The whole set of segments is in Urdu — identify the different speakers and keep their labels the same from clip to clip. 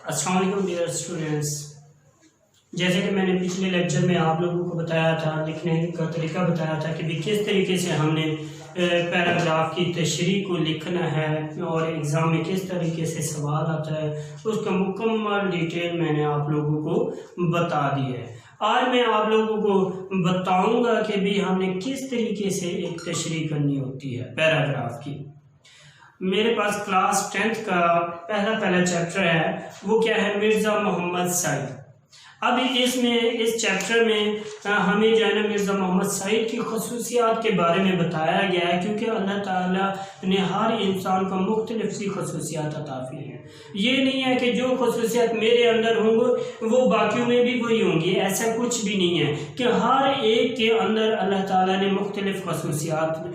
Speaker 1: السلام علیکم ڈیئر اسٹوڈینٹس، جیسے کہ میں نے پچھلے لیکچر میں آپ لوگوں کو بتایا تھا، لکھنے کا طریقہ بتایا تھا کہ بھی کس طریقے سے ہم نے پیراگراف کی تشریح کو لکھنا ہے اور ایگزام میں کس طریقے سے سوال آتا ہے، اس کا مکمل ڈیٹیل میں نے آپ لوگوں کو بتا دی ہے۔ آج میں آپ لوگوں کو بتاؤں گا کہ بھی ہم نے کس طریقے سے ایک تشریح کرنی ہوتی ہے پیراگراف کی۔ میرے پاس کلاس 10th کا پہلا چیپٹر ہے، وہ کیا ہے؟ مرزا محمد سعید۔ اب اس چیپٹر میں ہمیں جو ہے نا مرزا محمد سعید کی خصوصیات کے بارے میں بتایا گیا ہے، کیونکہ اللہ تعالیٰ نے ہر انسان کو مختلف سی خصوصیات عطا کی ہیں۔ یہ نہیں ہے کہ جو خصوصیات میرے اندر ہوں گے وہ باقیوں میں بھی وہی ہوں گی، ایسا کچھ بھی نہیں ہے کہ ہر ایک کے اندر اللہ تعالیٰ نے مختلف خصوصیات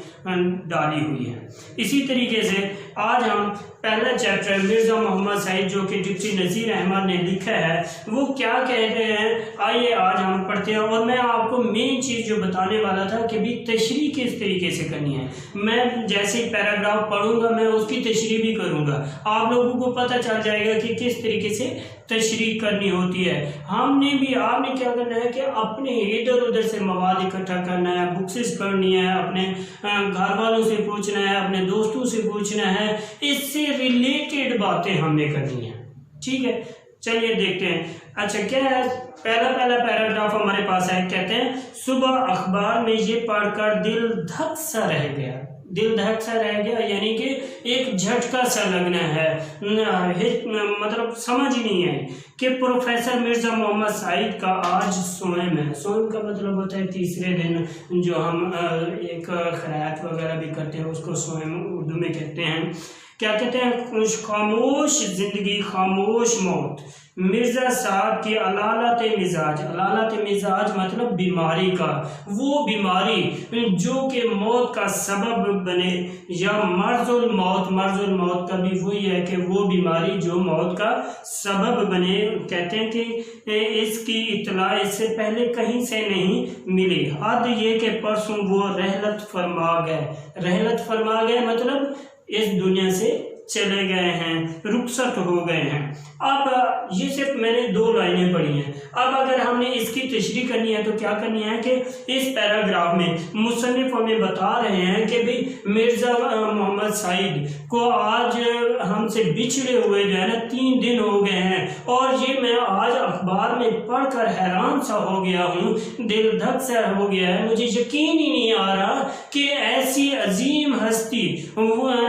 Speaker 1: ڈالی ہوئی ہیں۔ اسی طریقے سے آج ہم پہلا چیپٹر مرزا محمد سعید جو کہ ڈپٹی نذیر احمد نے لکھا ہے، وہ کیا کہتے ہیں، آئیے آج ہم پڑھتے ہیں۔ اور میں آپ کو مین چیز جو بتانے والا تھا کہ بھی تشریح کس طریقے سے کرنی ہے، میں جیسے پیراگراف پڑھوں گا میں اس کی تشریح بھی کروں گا، آپ لوگوں کو پتہ چل جائے گا کہ کس طریقے سے تشریح کرنی ہوتی ہے۔ آپ نے کیا کرنا ہے کہ اپنے ادھر ادھر سے مواد اکٹھا کرنا ہے، بکسز پڑھنی ہے، اپنے گھر والوں سے پوچھنا ہے، اپنے دوستوں سے پوچھنا ہے، اس سے ریلیٹڈ باتیں ہم نے کرنی ہیں، ٹھیک ہے؟ چلیے دیکھتے ہیں۔ اچھا کیا ہے پہلا پیراگراف ہمارے پاس ہے، کہتے ہیں صبح اخبار میں یہ پڑھ کر دل دھک سا رہ گیا۔ دل دھک سا رہ گیا یعنی کہ ایک جھٹکا سا لگنا ہے، مطلب سمجھ ہی نہیں ہے کہ پروفیسر مرزا محمد سعید کا آج سوئم ہے۔ سوئم کا مطلب ہوتا ہے تیسرے دن، جو ہم ایک خیرات وغیرہ بھی کرتے ہیں، اس کو سوئم اردو میں کہتے ہیں۔ کیا کہتے ہیں؟ خاموش زندگی خاموش موت، مرزا صاحب کی علالت مزاج۔ علالت مزاج مطلب بیماری کا، وہ بیماری جو کہ موت کا سبب بنے، یا مرض الموت۔ مرض الموت کا بھی وہی ہے کہ وہ بیماری جو موت کا سبب بنے۔ کہتے ہیں کہ اس کی اطلاع اس سے پہلے کہیں سے نہیں ملی، حد یہ کہ پرسوں وہ رحلت فرما گئے۔ رحلت فرما گئے مطلب اس دنیا سے چلے گئے ہیں، رخصت ہو گئے ہیں۔ اب یہ صرف میں نے 2 لائنیں پڑھی ہیں۔ اب اگر ہم نے اس کی تشریح کرنی ہے تو کیا کرنی ہے کہ اس پیراگراف میں مصنف ہمیں بتا رہے ہیں کہ بھی مرزا محمد سعید کو آج ہم سے بچھڑے ہوئے جو ہے نا 3 دن ہو گئے ہیں، اور یہ میں آج اخبار میں پڑھ کر حیران سا ہو گیا ہوں، دل دھک سا ہو گیا ہے، مجھے یقین ہی نہیں آ رہا کہ ایسی عظیم ہستی،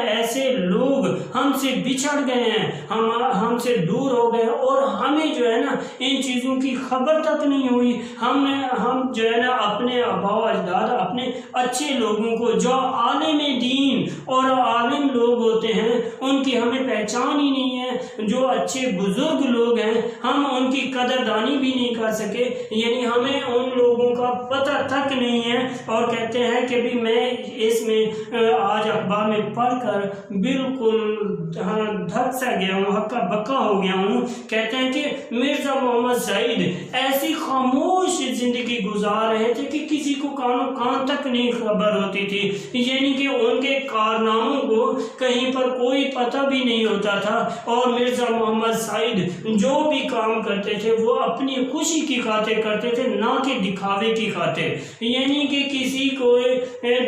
Speaker 1: ایسے لوگ ہم سے بچھڑ گئے ہیں، ہم سے دور ہو گئے، اور ہمیں جو ہے نا ان چیزوں کی خبر تک نہیں ہوئی۔ ہم جو ہے نا اپنے آباء و اجداد، اپنے اچھے لوگوں کو جو عالم دین اور عالم لوگ ہوتے ہیں، ان کی ہمیں پہچان ہی نہیں ہے۔ جو اچھے بزرگ لوگ ہیں ہم ان کی قدردانی بھی نہیں کر سکے، یعنی ہمیں ان لوگوں کا پتہ تک نہیں ہے۔ اور کہتے ہیں کہ بھی میں اس میں آج اخبار میں پڑھ کر بالکل دھک سا گیا ہوں، ہکا بکا ہو گیا ہوں۔ کہتے ہیں کہ مرزا محمد سعید ایسی خاموش زندگی گزار رہے تھے کہ کسی کو کان تک نہیں خبر ہوتی تھی، یعنی کہ ان کے کارناموں کو کہیں پر کوئی پتہ بھی نہیں ہوتا تھا۔ اور مرزا محمد سعید جو بھی کام کرتے تھے وہ اپنی خوشی کی خاطر کرتے تھے، نہ کہ دکھاوے کی خاطر، یعنی کہ کسی کو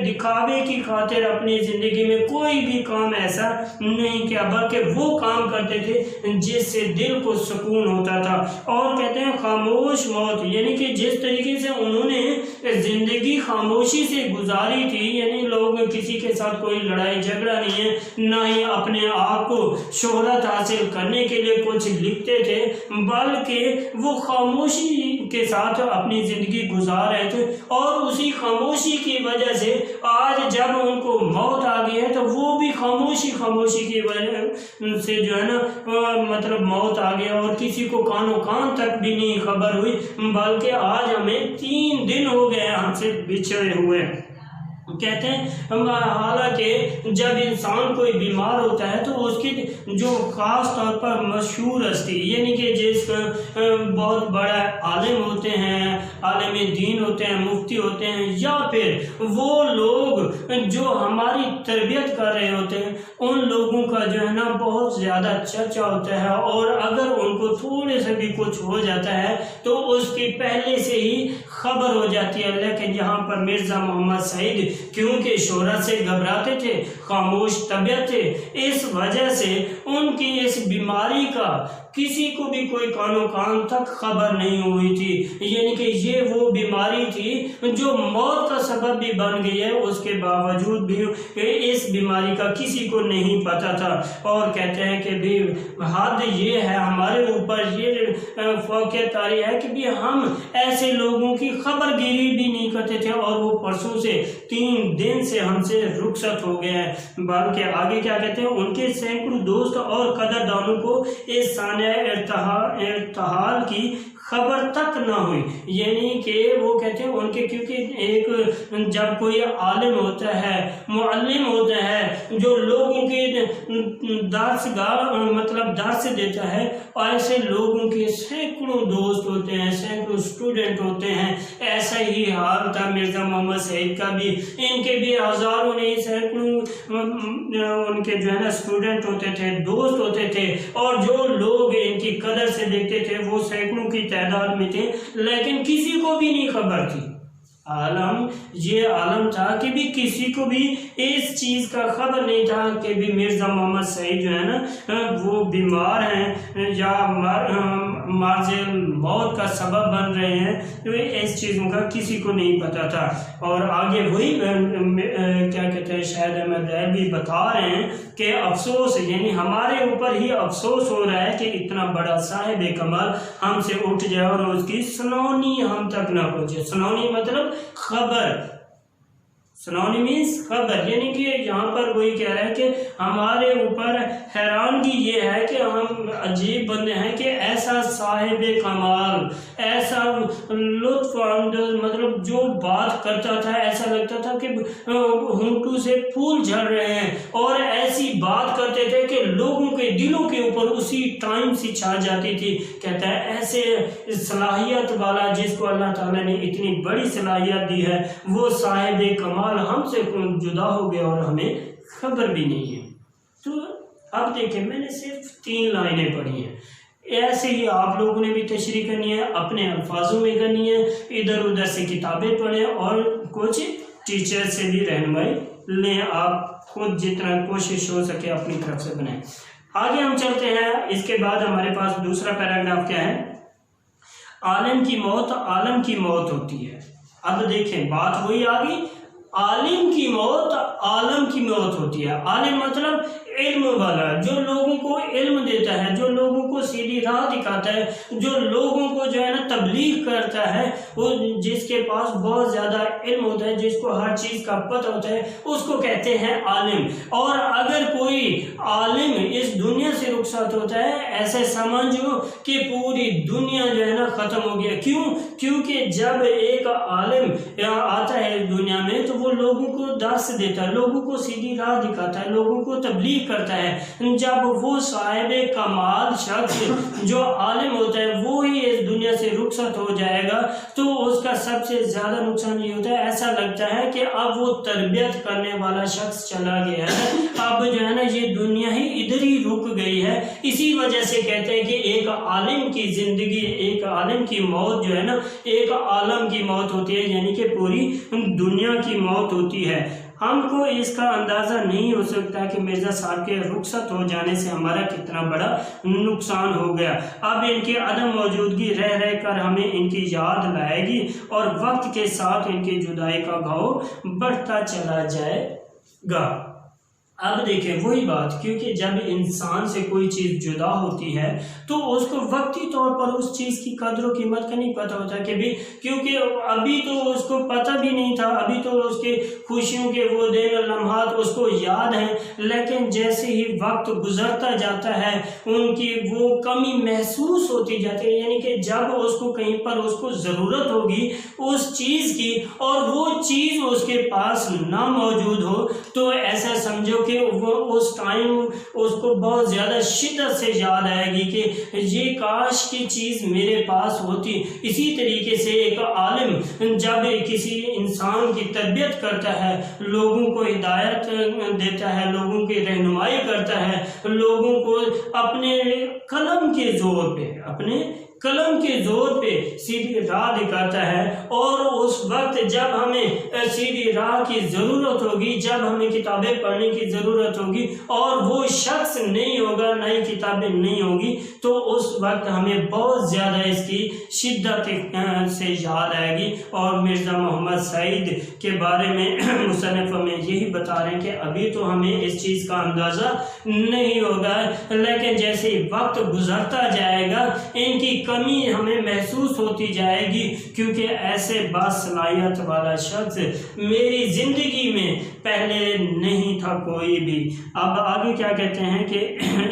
Speaker 1: دکھاوے کی خاطر اپنی زندگی میں کوئی بھی کام ایسا نہیں کیا، بلکہ وہ کام کرتے تھے جس سے دل کو سکون ہوتا تھا۔ اور کہتے ہیں خاموش موت، یعنی کہ جس طریقے سے انہوں نے زندگی خاموشی سے گزاری تھی، یعنی لوگ کسی کے ساتھ کوئی لڑائی جھگڑا نہیں ہے، نہ ہی اپنے آپ کو شہرت حاصل کرنے کے لیے کچھ لکھتے تھے، بلکہ وہ خاموشی کے ساتھ اپنی زندگی گزار رہے تھے۔ اور اسی خاموشی کی وجہ سے آج جب ان کو موت آ گئی ہے تو وہ بھی خاموشی کی وجہ سے جو ہے نا مطلب موت آ گیا، اور کسی کو کان تک بھی نہیں خبر ہوئی، بلکہ آج ہمیں 3 دن ہو گئے ہم سے بچھڑے ہوئے۔ کہتے ہیں حالانکہ جب انسان کوئی بیمار ہوتا ہے تو اس کی جو خاص طور پر مشہور ہستی یعنی کہ جس بہت بڑا عالم ہوتے ہیں، عالم دین ہوتے ہیں، مفتی ہوتے ہیں، یا پھر وہ لوگ جو ہماری تربیت کر رہے ہوتے ہیں، ان لوگوں کا جو ہے نا بہت زیادہ چرچا ہوتا ہے، اور اگر ان کو تھوڑے سے بھی کچھ ہو جاتا ہے تو اس کی پہلے سے ہی خبر ہو جاتی ہے۔ لیکن یہاں پر مرزا محمد سعید کیونکہ شہرت سے گھبراتے تھے، خاموش طبیعت تھے، اس وجہ سے ان کی اس بیماری کا کسی کو بھی کوئی کان و کان تک خبر نہیں ہوئی تھی، یعنی کہ یہ وہ بیماری تھی جو موت کا سبب بھی بن گئی ہے، اس کے باوجود بھی اس بیماری کا کسی کو نہیں پتا تھا۔ اور کہتے ہیں کہ بھی حد یہ ہے، ہمارے اوپر یہ فوقیت طاری ہے کہ بھی ہم ایسے لوگوں کی خبر گیری بھی نہیں کرتے تھے، اور وہ پرسوں سے 3 دن سے ہم سے رخصت ہو گئے ہیں۔ بلکہ آگے کیا کہتے ہیں، ان کے سینکڑوں دوست اور قدردانوں کو اس سانحہ ارتحال کی خبر تک نہ ہوئی، یعنی کہ وہ کہتے ہیں ان کے، کیونکہ ایک جب کوئی عالم ہوتا ہے، معلم ہوتا ہے، جو لوگوں کے درس دیتا ہے، ایسے لوگوں کے سینکڑوں دوست ہوتے ہیں، سینکڑوں اسٹوڈنٹ ہوتے ہیں۔ ایسا ہی حال تھا مرزا محمد سعید کا بھی، ان کے بھی ہزاروں نہیں سینکڑوں ان کے جو ہے نا اسٹوڈنٹ ہوتے تھے، دوست ہوتے تھے، اور جو لوگ ان کی قدر سے دیکھتے تھے وہ سینکڑوں کی تعداد میں تھے، لیکن کسی کو بھی نہیں خبر تھی۔ عالم یہ عالم تھا کہ بھی کسی کو بھی اس چیز کا خبر نہیں تھا کہ بھی مرزا محمد سعید جو ہے نا وہ بیمار ہیں یا مرض موت کا سبب بن رہے ہیں، تو اس چیزوں کا کسی کو نہیں پتا تھا۔ اور آگے وہی کیا کہتے ہیں شاہد احمد دہلوی بتا رہے ہیں کہ افسوس، یعنی ہمارے اوپر ہی افسوس ہو رہا ہے کہ اتنا بڑا صاحب کمال ہم سے اٹھ جائے اور اس کی سنونی ہم تک نہ پہنچے۔ سنونی مطلب خبر، سنونی مینس خبر، یعنی کہ یہاں پر وہی کہہ رہا ہے کہ ہمارے اوپر حیرانگی یہ ہے کہ ہم عجیب بندے ہیں کہ ایسا صاحب کمال، ایسا لطف اندوز، مطلب جو بات کرتا تھا ایسا لگتا تھا کہ ہونٹوں سے پھول جھڑ رہے ہیں، اور ایسی بات کرتے تھے کہ لوگوں کے دلوں کے اوپر اسی ٹائم سے چھا جاتی تھی۔ کہتا ہے ایسے صلاحیت والا جس کو اللہ تعالیٰ نے اتنی بڑی صلاحیت دی ہے، وہ صاحب کمال ہم سے جدا ہو گیا اور ہمیں خبر بھی نہیں ہے۔ تو اب دیکھیں، میں نے صرف 3 لائنیں پڑھی ہیں، ایسے ہی آپ لوگوں نے بھی تشریح کرنی ہے، اپنے الفاظوں میں کرنی ہے، ادھر ادھر سے کتابیں پڑھیں اور کچھ ٹیچر سے بھی رہنمائی لیں، آپ خود جتنا کوشش ہو سکے اپنی طرف سے بنائیں۔ آگے ہم چلتے ہیں، اس کے بعد ہمارے پاس دوسرا پیراگراف کیا ہے، عالم کی موت عالم کی موت ہوتی ہے۔ اب دیکھیں بات وہی آ گئی، عالم کی موت عالم کی موت ہوتی ہے۔ عالم مطلب علم والا، جو لوگوں کو علم دیتا ہے، جو لوگوں کو سیدھی راہ دکھاتا ہے، جو لوگوں کو جو ہے نا تبلیغ کرتا ہے، وہ جس کے پاس بہت زیادہ علم ہوتا ہے، جس کو ہر چیز کا پتہ ہوتا ہے، اس کو کہتے ہیں عالم۔ اور اگر کوئی عالم اس دنیا سے رخصت ہوتا ہے، ایسے سمجھو کہ پوری دنیا جو ہے نا ختم ہو گیا۔ کیوں؟ کیونکہ جب ایک عالم آتا ہے اس دنیا میں تو وہ لوگوں کو درس دیتا ہے، لوگوں کو سیدھی راہ دکھاتا ہے، لوگوں کو تبلیغ کرتا ہے۔ جب وہ صاحب کمال شخص جو عالم ہوتا ہے وہ ہی اس دنیا سے رخصت ہو جائے گا تو اس کا سب سے زیادہ نقصان یہ ہوتا ہے، ایسا لگتا ہے کہ اب وہ تربیت کرنے والا شخص چلا گیا ہے، اب جو ہے نا یہ دنیا ہی ادھر ہی رک گئی ہے۔ اسی وجہ سے کہتے ہیں کہ ایک عالم کی زندگی، ایک عالم کی موت جو ہے نا ایک عالم کی موت ہوتی ہے، یعنی کہ پوری دنیا کی موت ہوتی ہے۔ ہم کو اس کا اندازہ نہیں ہو سکتا کہ مرزا صاحب کے رخصت ہو جانے سے ہمارا کتنا بڑا نقصان ہو گیا۔ اب ان کی عدم موجودگی رہ رہ کر ہمیں ان کی یاد لائے گی اور وقت کے ساتھ ان کی جدائی کا گھاؤ بڑھتا چلا جائے گا۔ اب دیکھیں وہی بات، کیونکہ جب انسان سے کوئی چیز جدا ہوتی ہے تو اس کو وقتی طور پر اس چیز کی قدر و قیمت کا نہیں پتہ ہوتا کہ بھی، کیونکہ ابھی تو اس کو پتہ بھی نہیں تھا، ابھی تو اس کے خوشیوں کے وہ دن لمحات اس کو یاد ہیں، لیکن جیسے ہی وقت گزرتا جاتا ہے ان کی وہ کمی محسوس ہوتی جاتی ہے، یعنی کہ جب اس کو کہیں پر اس کو ضرورت ہوگی اس چیز کی اور وہ چیز اس کے پاس نہ موجود ہو تو ایسا سمجھو کہ وہ اس ٹائم اس کو بہت زیادہ شدت سے یاد آئے گی کہ یہ کاش کی چیز میرے پاس ہوتی۔ اسی طریقے سے ایک عالم جب کسی انسان کی تربیت کرتا ہے، لوگوں کو ہدایت دیتا ہے، لوگوں کی رہنمائی کرتا ہے، لوگوں کو اپنے قلم کے زور پہ سیدھی راہ دکھاتا ہے، اور اس وقت جب ہمیں سیدھی راہ کی ضرورت ہوگی، جب ہمیں کتابیں پڑھنے کی ضرورت ہوگی اور وہ شخص نہیں ہوگا، نئی کتابیں نہیں ہوگی، تو اس وقت ہمیں بہت زیادہ اس کی شدت سے یاد آئے گی۔ اور مرزا محمد سعید کے بارے میں مصنف ہمیں یہی بتا رہے ہیں کہ ابھی تو ہمیں اس چیز کا اندازہ نہیں ہوگا، لیکن جیسے وقت گزرتا جائے گا ان کی کمی ہمیں محسوس ہوتی جائے گی، کیونکہ ایسے باصلاحیت والا شخص میری زندگی میں پہلے نہیں تھا کوئی بھی۔ اب آگے کیا کہتے ہیں کہ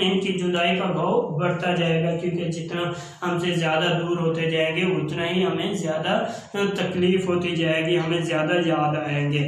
Speaker 1: ان کی جدائی کا بھاؤ بڑھتا جائے گا، کیونکہ جتنا ہم سے زیادہ دور ہوتے جائیں گے اتنا ہی ہمیں زیادہ تکلیف ہوتی جائے گی، ہمیں زیادہ یاد آئیں گے۔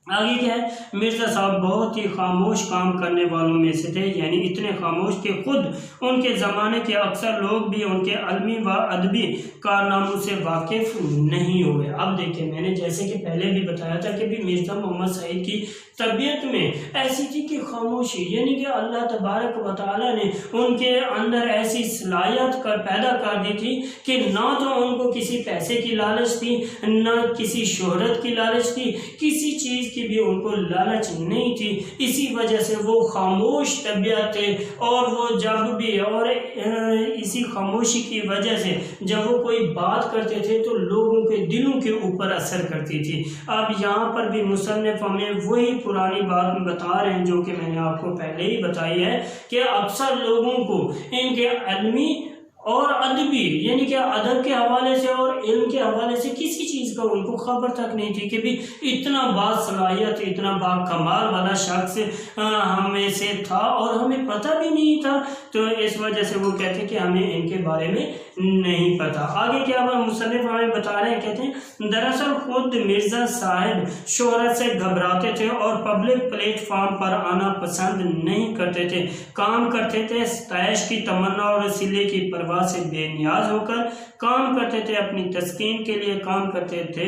Speaker 1: آگے کیا ہے، مرزا صاحب بہت ہی خاموش کام کرنے والوں میں سے تھے، یعنی اتنے خاموش کہ خود ان کے زمانے کے اکثر لوگ بھی ان کے علمی و ادبی کارناموں سے واقف نہیں ہوئے۔ اب دیکھیں میں نے جیسے کہ پہلے بھی بتایا تھا کہ بھی مرزا محمد سعید کی طبیعت میں ایسی تھی کہ خاموشی، یعنی کہ اللہ تبارک و تعالیٰ نے ان کے اندر ایسی صلاحیت پیدا کر دی تھی کہ نہ تو ان کو کسی پیسے کی لالچ تھی، نہ کسی شہرت کی لالچ تھی، کسی چیز کی بھی ان کو لالچ نہیں تھی۔ اسی وجہ سے وہ خاموش طبیعت تھے، اور وہ جب بھی اور اسی خاموشی کی وجہ سے جب وہ کوئی بات کرتے تھے تو لوگوں کے دلوں کے اوپر اثر کرتی تھی۔ اب یہاں پر بھی مصنف ہمیں وہی پرانی بات بتا رہے ہیں جو کہ میں نے آپ کو پہلے ہی بتائی ہے کہ اکثر لوگوں کو ان کے علمی اور ادبی، یعنی کہ ادب کے حوالے سے اور علم کے حوالے سے کسی چیز کا ان کو خبر تک نہیں تھی کہ بھی اتنا باصلاحیت، اتنا باکمال والا شخص ہمیں سے تھا اور ہمیں پتہ بھی نہیں تھا، تو اس وجہ سے وہ کہتے ہیں کہ ہمیں ان کے بارے میں نہیں پتہ۔ آگے کیا مصنف ہمیں بتا رہے ہیں، کہتے ہیں دراصل خود مرزا صاحب شہرت سے گھبراتے تھے اور پبلک پلیٹ فارم پر آنا پسند نہیں کرتے تھے، کام کرتے تھے ستائش کی تمنا اور وسیلے کی پرواہ سے بے نیاز ہو کر کام کرتے تھے، اپنی تسکین کے لیے کام کرتے تھے،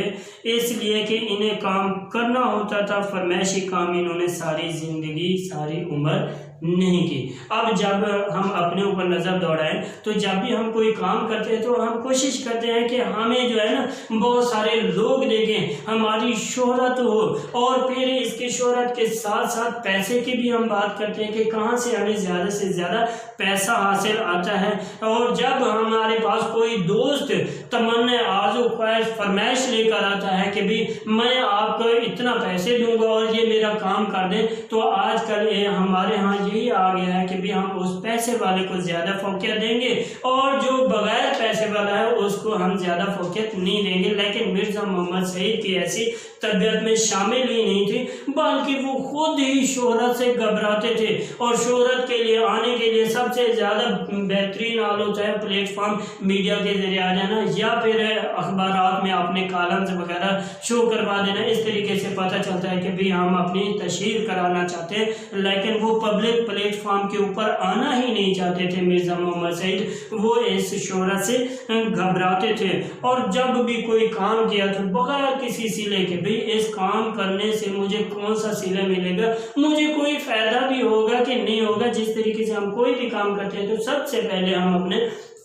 Speaker 1: اس لیے کہ انہیں کام کرنا ہوتا تھا، فرمائشی کام انہوں نے ساری زندگی ساری عمر نہیں کی۔ اب جب ہم اپنے اوپر نظر دوڑائیں تو جب بھی ہم کوئی کام کرتے ہیں تو ہم کوشش کرتے ہیں کہ ہمیں جو ہے نا بہت سارے لوگ دیکھیں، ہماری شہرت ہو، اور پھر اس کی شہرت کے ساتھ ساتھ پیسے کی بھی ہم بات کرتے ہیں کہ کہاں سے ہمیں زیادہ سے زیادہ پیسہ حاصل آتا ہے۔ اور جب ہمارے پاس کوئی دوست تمنا آرزو خواہش فرمائش لے کر آتا ہے کہ بھی میں آپ کو اتنا پیسے دوں گا اور یہ میرا کام کر دیں، تو آج کل ہمارے ہاں یہی آ گیا ہے کہ بھی ہم اس پیسے والے کو زیادہ فوقیت دیں گے اور جو بغیر پیسے والا ہے اس کو ہم زیادہ فوقیت نہیں دیں گے۔ لیکن مرزا محمد سعید کی ایسی طبیعت میں شامل ہی نہیں تھی، بلکہ وہ خود ہی شہرت سے گھبراتے تھے، اور شہرت کے لیے آنے کے لیے سب سے زیادہ بہترین حال ہوتا ہے پلیٹ فارم میڈیا کے ذریعے آ جانا، یا پھر اخبارات میں اپنے کالمز وغیرہ شو کروا دینا۔ اس طریقے سے پتہ چلتا ہے کہ بھی ہم اپنی تشہیر کرانا چاہتے ہیں، لیکن وہ پبلک پلیٹ فارم کے اوپر آنا ہی نہیں چاہتے تھے مرزا محمد سعید، وہ اس شہرت سے گھبراتے تھے، اور جب بھی کوئی کام کیا تو بغیر کسی سلے کے، بھی اس کام کرنے سے مجھے کون سا سلہ ملے گا، مجھے کوئی فائدہ بھی ہوگا کہ نہیں ہوگا۔ جس طریقے سے ہم کوئی بھی کام کرتے ہیں تو سب سے پہلے ہم اپنے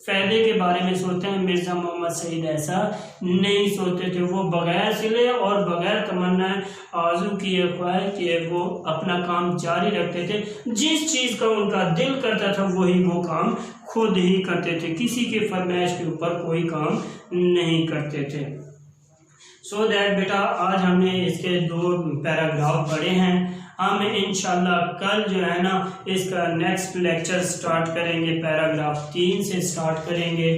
Speaker 1: فائدے کے بارے میں سوچتے ہیں، مرزا محمد سعید ایسا نہیں سوچتے تھے، وہ بغیر سلے اور بغیر تمنا آرزو کیے خواہش کیے وہ اپنا کام جاری رکھتے تھے، جس چیز کا ان کا دل کرتا تھا وہی وہ کام خود ہی کرتے تھے، کسی کی فرمائش کے اوپر کوئی کام نہیں کرتے تھے۔ سو دیٹ بیٹا آج ہم نے اس کے 2 پیراگراف پڑھے ہیں۔ ہم انشاءاللہ کل جو ہے نا اس کا نیکسٹ لیکچر سٹارٹ کریں گے، پیراگراف 3 سے سٹارٹ کریں گے۔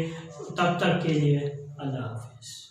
Speaker 1: تب تک کے لیے اللہ حافظ۔